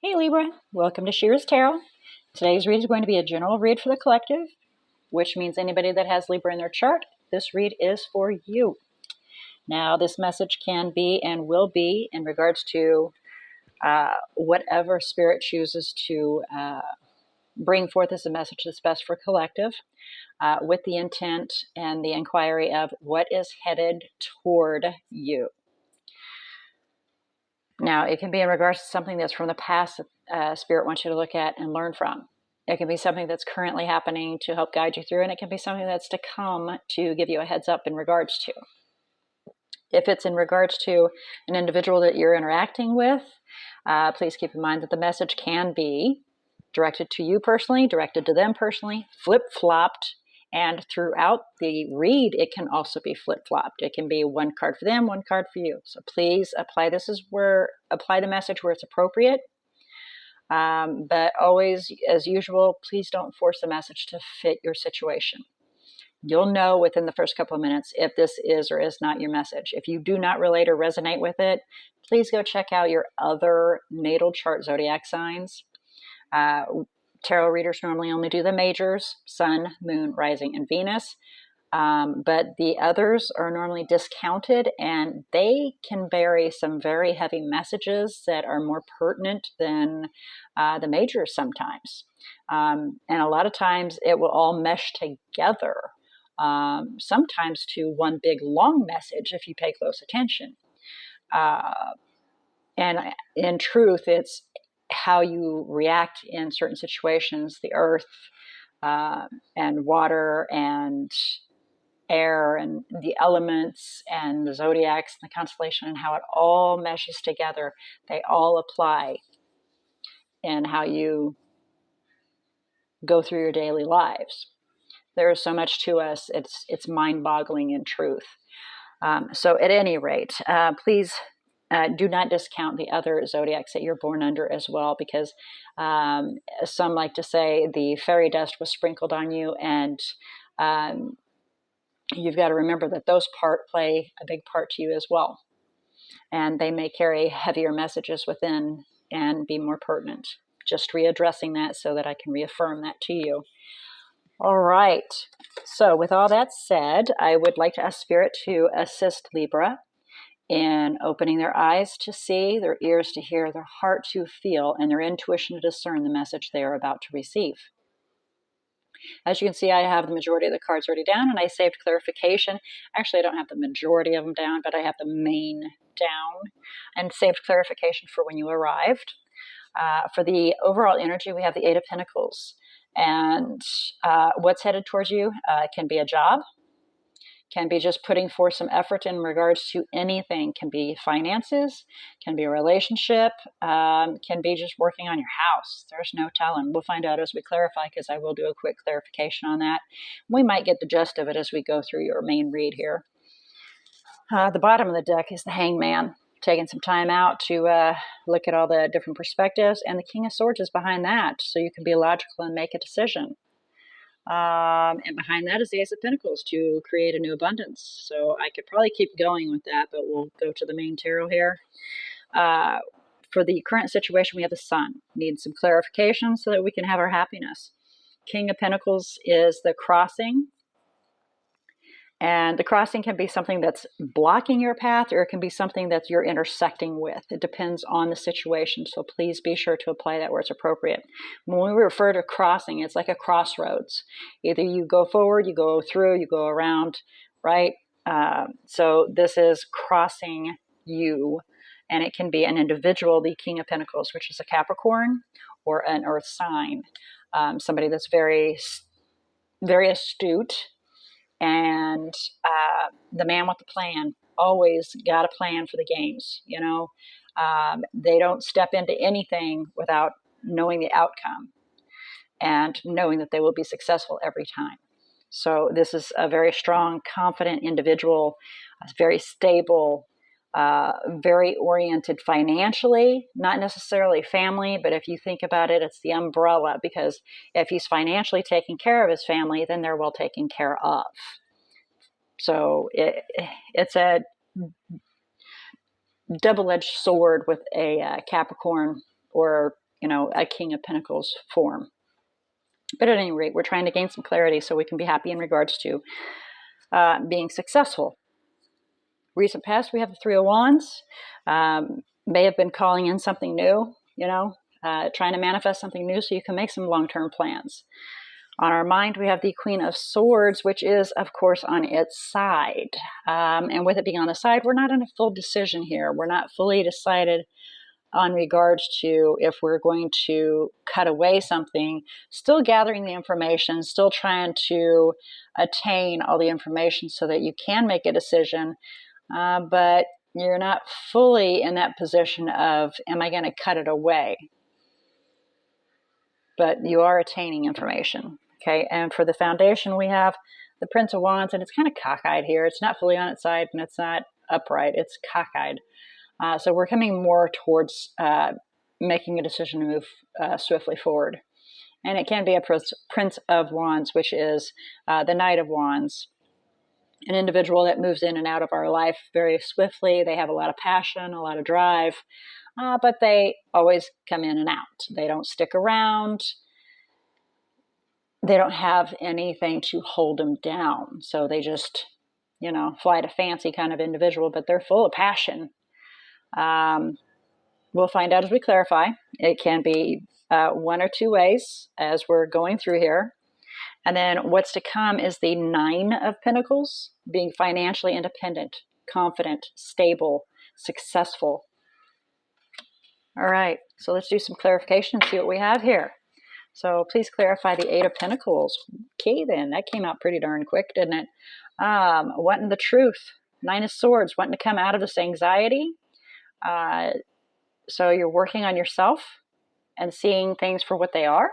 Hey Libra, welcome to She-ruhz Tarot. Today's read is going to be a general read for the collective, which means anybody that has Libra in their chart, this read is for you. Now, this message can be and will be in regards to whatever spirit chooses to bring forth as a message that's best for collective, with the intent and the inquiry of what is headed toward you. Now, it can be in regards to something that's from the past that Spirit wants you to look at and learn from. It can be something that's currently happening to help guide you through, and it can be something that's to come to give you a heads up in regards to. If it's in regards to an individual that you're interacting with, please keep in mind that the message can be directed to you personally, directed to them personally, flip-flopped, and throughout the read, it can also be flip-flopped. It can be one card for them, one card for you. So please apply the message where it's appropriate. But always, as usual, please don't force the message to fit your situation. You'll know within the first couple of minutes if this is or is not your message. If you do not relate or resonate with it, please go check out your other natal chart zodiac signs. Tarot readers normally only do the majors: Sun, Moon, Rising, and Venus. But the others are normally discounted, and they can bear some very heavy messages that are more pertinent than the majors sometimes. And a lot of times it will all mesh together, sometimes to one big long message if you pay close attention. And in truth, it's how you react in certain situations: the earth and water and air and the elements and the zodiacs and the constellation, and how it all meshes together. They all apply in how you go through your daily lives. There is so much to us. It's mind-boggling in truth. So at any rate, please do not discount the other zodiacs that you're born under as well, because some like to say the fairy dust was sprinkled on you, and you've got to remember that those play a big part to you as well. And they may carry heavier messages within and be more pertinent. Just readdressing that so that I can reaffirm that to you. All right. So with all that said, I would like to ask Spirit to assist Libra in opening their eyes to see, their ears to hear, their heart to feel, and their intuition to discern the message they are about to receive. As you can see, I have the majority of the cards already down, and I saved clarification. Actually, I don't have the majority of them down, but I have the main down, and saved clarification for when you arrived. For the overall energy, we have the Eight of Pentacles. And what's headed towards you can be a job, can be just putting forth some effort in regards to anything, can be finances, can be a relationship, can be just working on your house. There's no telling. We'll find out as we clarify, because I will do a quick clarification on that. We might get the gist of it as we go through your main read here. The bottom of the deck is the Hangman, taking some time out to look at all the different perspectives, and the King of Swords is behind that, so you can be logical and make a decision. And behind that is the Ace of Pentacles, to create a new abundance. So I could probably keep going with that, but we'll go to the main tarot here. For the current situation, we have the Sun. Need some clarification so that we can have our happiness. King of Pentacles is the crossing. And the crossing can be something that's blocking your path, or it can be something that you're intersecting with. It depends on the situation, so please be sure to apply that where it's appropriate. When we refer to crossing, it's like a crossroads. Either you go forward, you go through, you go around, right? So this is crossing you, and it can be an individual, the King of Pentacles, which is a Capricorn, or an Earth sign. Somebody that's very, very astute. And the man with the plan, always got a plan for the games. You know, they don't step into anything without knowing the outcome and knowing that they will be successful every time. So this is a very strong, confident individual, very stable, very oriented financially, not necessarily family, but if you think about it, it's the umbrella, because if he's financially taking care of his family, then they're well taken care of. So it's a double-edged sword with a Capricorn or a King of Pentacles form. But at any rate, we're trying to gain some clarity so we can be happy in regards to being successful. Recent past, we have the Three of Wands. May have been calling in something new, trying to manifest something new so you can make some long-term plans. On our mind, we have the Queen of Swords, which is, of course, on its side. And with it being on the side, we're not in a full decision here. We're not fully decided on regards to if we're going to cut away something, still gathering the information, still trying to attain all the information so that you can make a decision, but you're not fully in that position of, am I going to cut it away? But you are attaining information. Okay, and for the foundation, we have the Prince of Wands, and it's kind of cockeyed here. It's not fully on its side, and it's not upright. It's cockeyed. So we're coming more towards making a decision to move swiftly forward. And it can be a Prince of Wands, which is the Knight of Wands, an individual that moves in and out of our life very swiftly. They have a lot of passion, a lot of drive, but they always come in and out. They don't stick around. They don't have anything to hold them down. So they just, fly to fancy kind of individual, but they're full of passion. We'll find out as we clarify. It can be one or two ways as we're going through here. And then what's to come is the Nine of Pentacles, being financially independent, confident, stable, successful. All right, so let's do some clarification and see what we have here. So please clarify the Eight of Pentacles. Okay, then, that came out pretty darn quick, didn't it? Wanting the truth. Nine of Swords, wanting to come out of this anxiety. So you're working on yourself and seeing things for what they are.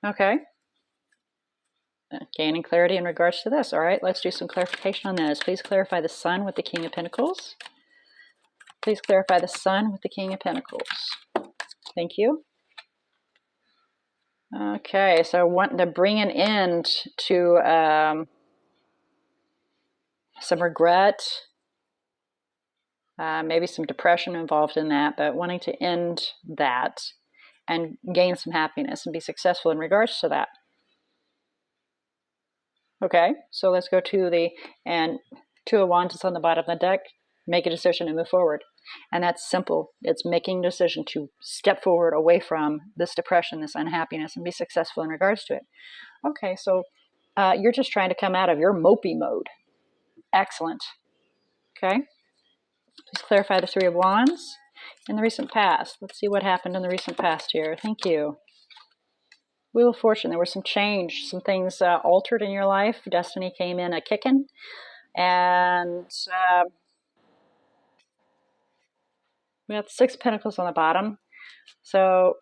Okay. Gaining clarity in regards to this. All right, let's do some clarification on this. Please clarify the Sun with the King of Pentacles. Please clarify the Sun with the King of Pentacles. Thank you. Okay, so wanting to bring an end to some regret, maybe some depression involved in that, but wanting to end that and gain some happiness and be successful in regards to that. Okay, so let's go to the, and Two of Wands is on the bottom of the deck. Make a decision and move forward. And that's simple. It's making a decision to step forward away from this depression, this unhappiness, and be successful in regards to it. Okay, so you're just trying to come out of your mopey mode. Excellent. Okay, please clarify the Three of Wands in the recent past. Let's see what happened in the recent past here. Thank you. Wheel of Fortune, there was some change, some things altered in your life. Destiny came in a-kicking. And we have the Six of Pentacles on the bottom. So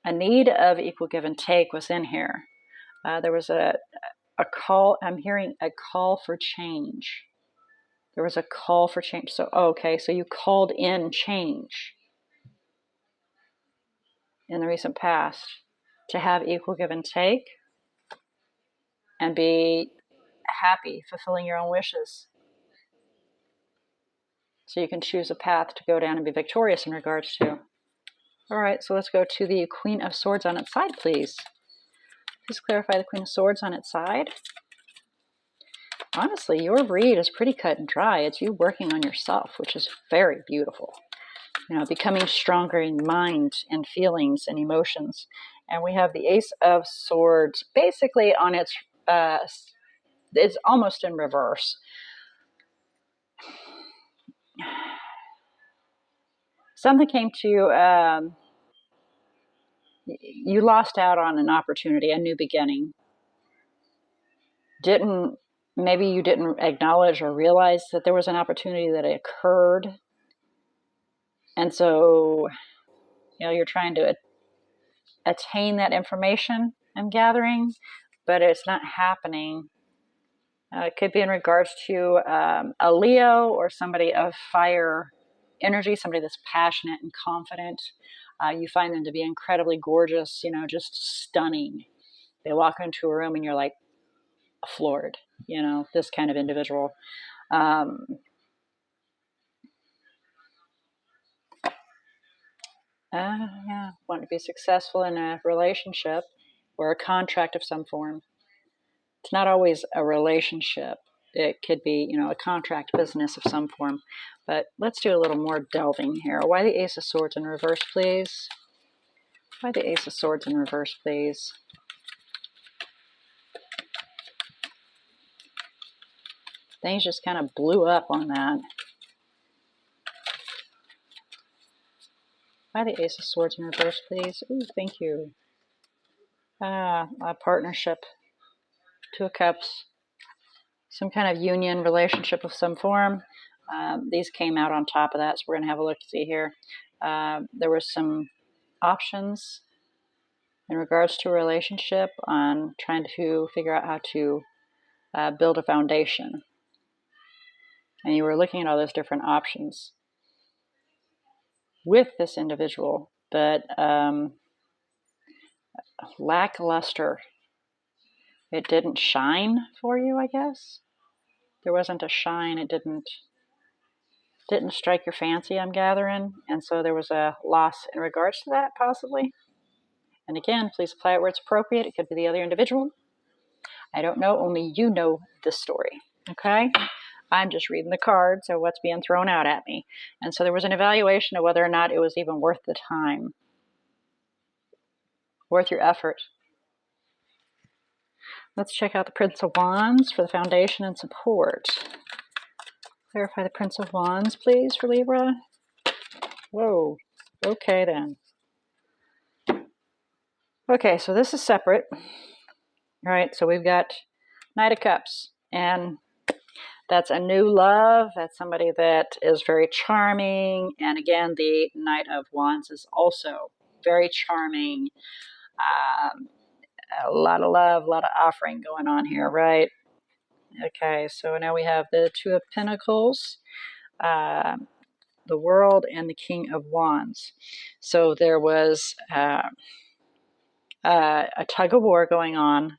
a need of equal give and take was in here. There was a call. I'm hearing a call for change. There was a call for change. So, okay, so you called in change in the recent past to have equal give and take and be happy, fulfilling your own wishes. So you can choose a path to go down and be victorious in regards to. All right, so let's go to the Queen of Swords on its side, please. Please clarify the Queen of Swords on its side. Honestly, your read is pretty cut and dry. It's you working on yourself, which is very beautiful. Becoming stronger in mind and feelings and emotions. And we have the Ace of Swords basically on its, it's almost in reverse. Something came to you, you lost out on an opportunity, a new beginning. Maybe you didn't acknowledge or realize that there was an opportunity that occurred. And so, you're trying to attain that information I'm gathering, but it's not happening. It could be in regards to a Leo or somebody of fire energy, somebody that's passionate and confident. You find them to be incredibly gorgeous, just stunning. They walk into a room and you're like floored, this kind of individual. Yeah, want to be successful in a relationship or a contract of some form. It's not always a relationship. It could be, a contract business of some form. But let's do a little more delving here. Why the Ace of Swords in reverse, please? Why the Ace of Swords in reverse, please? Things just kind of blew up on that. Why the Ace of Swords in reverse, please? Ooh, thank you. A partnership. Two of Cups. Some kind of union relationship of some form. These came out on top of that, so we're going to have a look to see here. There were some options in regards to a relationship on trying to figure out how to build a foundation. And you were looking at all those different options with this individual, but lackluster. It didn't shine for you, I guess. There wasn't a shine. It didn't strike your fancy, I'm gathering. And so there was a loss in regards to that, possibly. And again, please apply it where it's appropriate. It could be the other individual. I don't know. Only you know this story. Okay? I'm just reading the cards, so what's being thrown out at me. And so there was an evaluation of whether or not it was even worth the time, worth your effort. Let's check out the Prince of Wands for the foundation and support. Clarify the Prince of Wands, please, for Libra. Whoa. Okay, then. Okay, so this is separate. All right, so we've got Knight of Cups, and that's a new love. That's somebody that is very charming. And again, the Knight of Wands is also very charming. A lot of love, a lot of offering going on here, right? Okay, so now we have the Two of Pentacles, the World, and the King of Wands. So there was a tug of war going on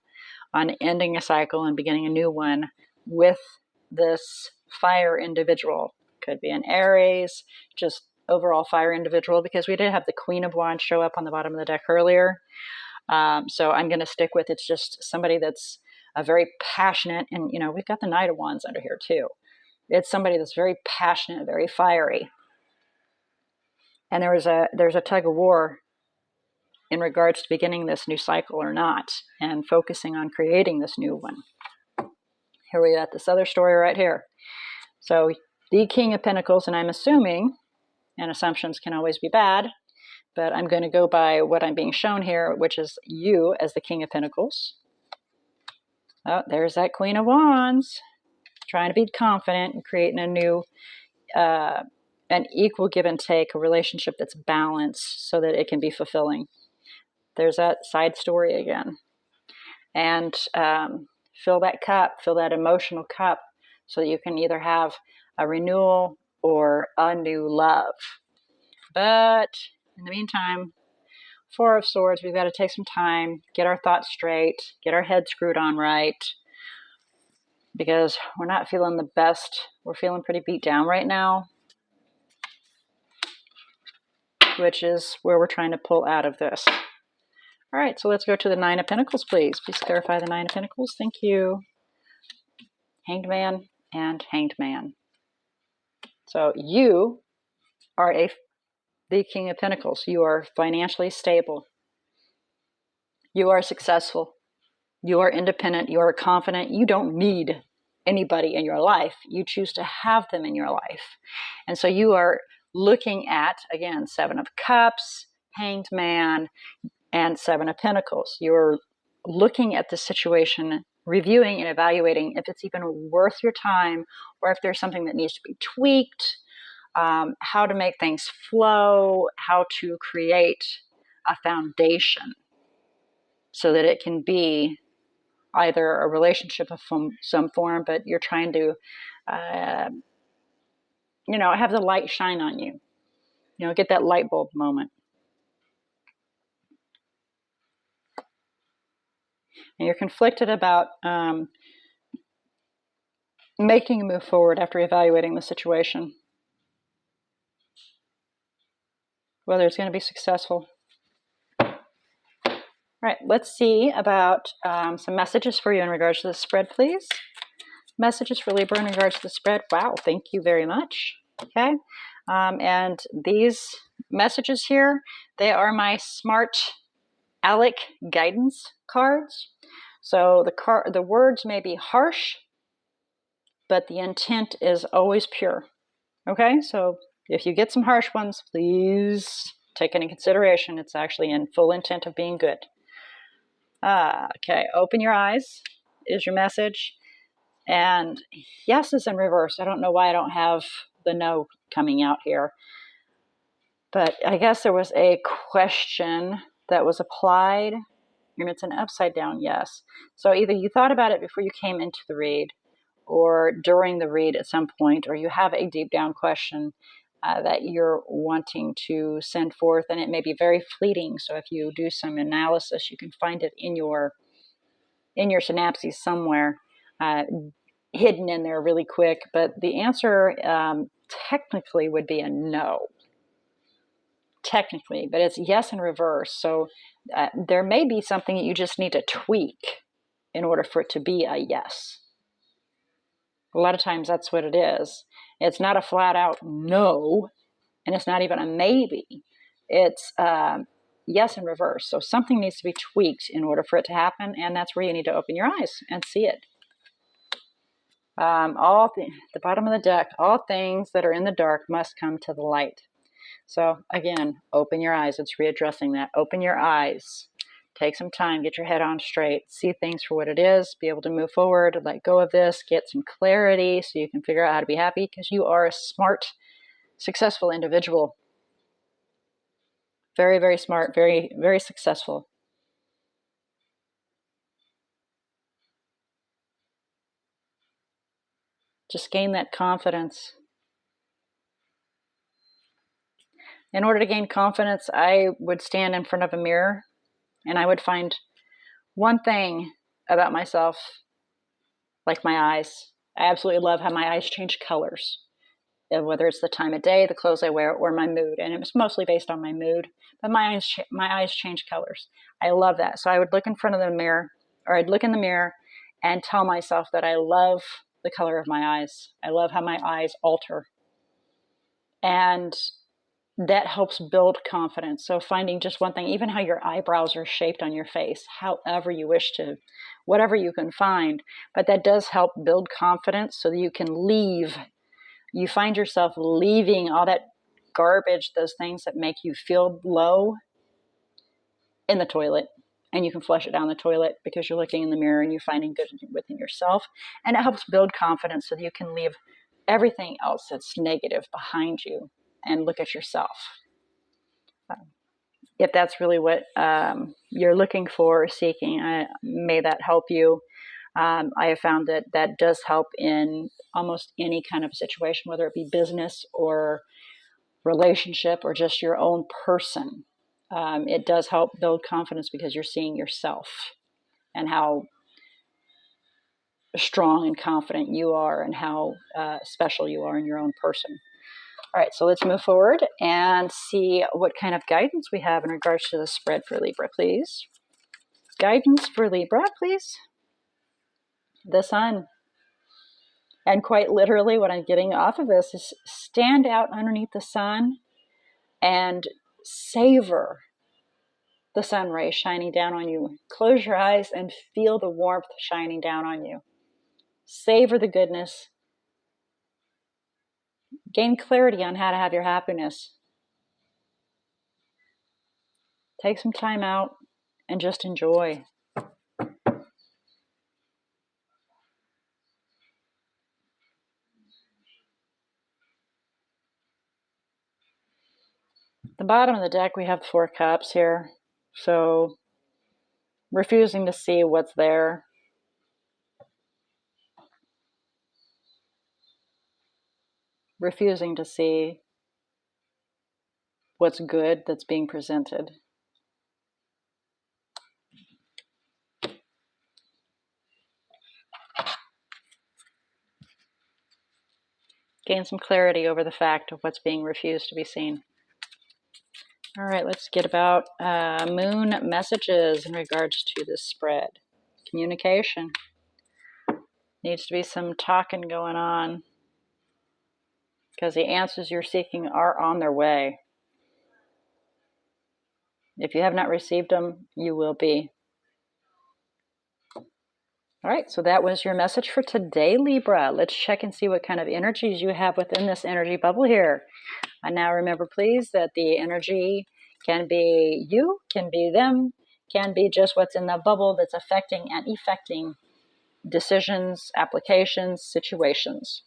ending a cycle and beginning a new one with this fire individual. Could be an Aries, just overall fire individual, because we did have the Queen of Wands show up on the bottom of the deck earlier. So I'm going to stick with it's just somebody that's a very passionate, and we've got the Knight of Wands under here too. It's somebody that's very passionate, very fiery. And there's a tug of war in regards to beginning this new cycle or not, and focusing on creating this new one. Here we got this other story right here. So the King of Pentacles, and I'm assuming, and assumptions can always be bad, but I'm going to go by what I'm being shown here, which is you as the King of Pentacles. Oh, there's that Queen of Wands, trying to be confident and creating a new, an equal give and take, a relationship that's balanced so that it can be fulfilling. There's that side story again. And fill that cup, fill that emotional cup, so that you can either have a renewal or a new love. But in the meantime, Four of Swords, we've got to take some time, get our thoughts straight, get our head screwed on right, because we're not feeling the best. We're feeling pretty beat down right now, which is where we're trying to pull out of this. All right, so let's go to the Nine of Pentacles, please. Please clarify the Nine of Pentacles. Thank you. Hanged Man and Hanged Man. So you are the King of Pentacles. You are financially stable. You are successful. You are independent. You are confident. You don't need anybody in your life. You choose to have them in your life. And so you are looking at, again, Seven of Cups, Hanged Man, and Seven of Pentacles. You're looking at the situation, reviewing and evaluating if it's even worth your time, or if there's something that needs to be tweaked, how to make things flow, how to create a foundation so that it can be either a relationship of some form, but you're trying to, have the light shine on you. Get that light bulb moment. And you're conflicted about making a move forward after evaluating the situation, whether it's going to be successful. All right, let's see about some messages for you in regards to the spread, please. Messages for Libra in regards to the spread. Wow, thank you very much. Okay, and these messages here, they are my Smart Alec guidance cards. So the words may be harsh, but the intent is always pure. Okay, so if you get some harsh ones, please take into consideration. It's actually in full intent of being good. Okay, open your eyes is your message. And yes is in reverse. I don't know why I don't have the no coming out here. But I guess there was a question that was applied, and it's an upside down yes. So either you thought about it before you came into the read, or during the read at some point, or you have a deep down question that you're wanting to send forth, and it may be very fleeting. So if you do some analysis, you can find it in your synapses somewhere, hidden in there really quick. But the answer technically would be a no. Technically, but it's yes in reverse. So there may be something that you just need to tweak in order for it to be a yes. A lot of times that's what it is. It's not a flat out no, and it's not even a maybe. It's yes in reverse. So something needs to be tweaked in order for it to happen, and that's where you need to open your eyes and see it. The bottom of the deck, all things that are in the dark must come to the light. So again, open your eyes. It's readdressing that. Open your eyes. Take some time, get your head on straight, see things for what it is, be able to move forward, let go of this, get some clarity so you can figure out how to be happy, because you are a smart, successful individual. Very, very smart, very, very successful. Just gain that confidence. In order to gain confidence, I would stand in front of a mirror and I would find one thing about myself, like my eyes. I absolutely love how my eyes change colors, whether it's the time of day, the clothes I wear, or my mood. And it was mostly based on my mood, but my eyes change colors. I love that. So I would look in front of the mirror, or I'd look in the mirror and tell myself that I love the color of my eyes. I love how my eyes alter. And that helps build confidence. So finding just one thing, even how your eyebrows are shaped on your face, however you wish to, whatever you can find, but that does help build confidence so that you find yourself leaving all that garbage, those things that make you feel low, in the toilet, and you can flush it down the toilet because you're looking in the mirror and you're finding good within yourself. And it helps build confidence so that you can leave everything else that's negative behind you and look at yourself. If that's really what you're looking for or seeking, may that help you. I have found that does help in almost any kind of situation, whether it be business or relationship or just your own person. It does help build confidence because you're seeing yourself and how strong and confident you are and how special you are in your own person. All right, so let's move forward and see what kind of guidance we have in regards to the spread for Libra, please. Guidance for Libra, please. The sun. And quite literally, what I'm getting off of this is stand out underneath the sun and savor the sun rays shining down on you. Close your eyes and feel the warmth shining down on you. Savor the goodness. Gain clarity on how to have your happiness. Take some time out and just enjoy. At the bottom of the deck, we have 4 cups here. So, refusing to see what's there. Refusing to see what's good that's being presented. Gain some clarity over the fact of what's being refused to be seen. All right, let's get about moon messages in regards to this spread. Communication. Needs to be some talking going on because the answers you're seeking are on their way. If you have not received them, you will be. All right, so that was your message for today, Libra. Let's check and see what kind of energies you have within this energy bubble here. And now remember, please, that the energy can be you, can be them, can be just what's in the bubble that's affecting and effecting decisions, applications, situations.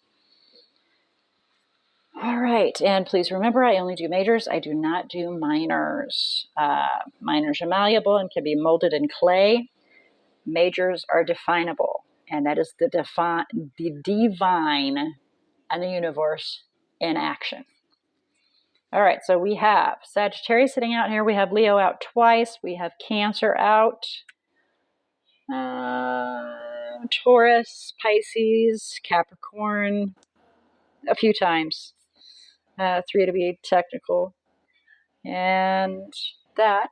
All right, and please remember, I only do majors. I do not do minors. Minors are malleable and can be molded in clay. Majors are definable, and that is the divine and the universe in action. All right, so we have Sagittarius sitting out here. We have Leo out twice. We have Cancer out. Taurus, Pisces, Capricorn a few times. 3 to be technical. And that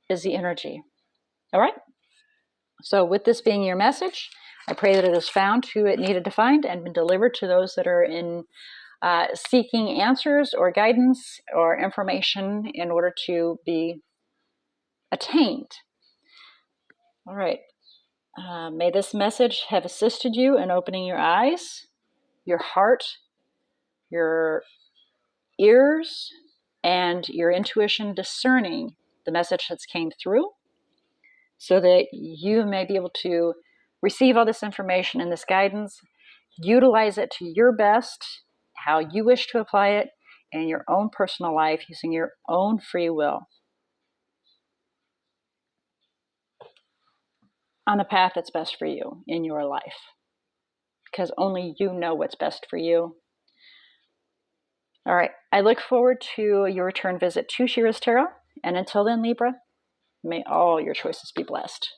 is the energy. All right. So with this being your message, I pray that it is found who it needed to find and been delivered to those that are in seeking answers or guidance or information in order to be attained. All right. May this message have assisted you in opening your eyes, your heart, your ears, and your intuition discerning the message that's came through so that you may be able to receive all this information and this guidance, utilize it to your best, how you wish to apply it in your own personal life using your own free will on the path that's best for you in your life, because only you know what's best for you. All right, I look forward to your return visit to She-ruhz Tarot, and until then, Libra, may all your choices be blessed.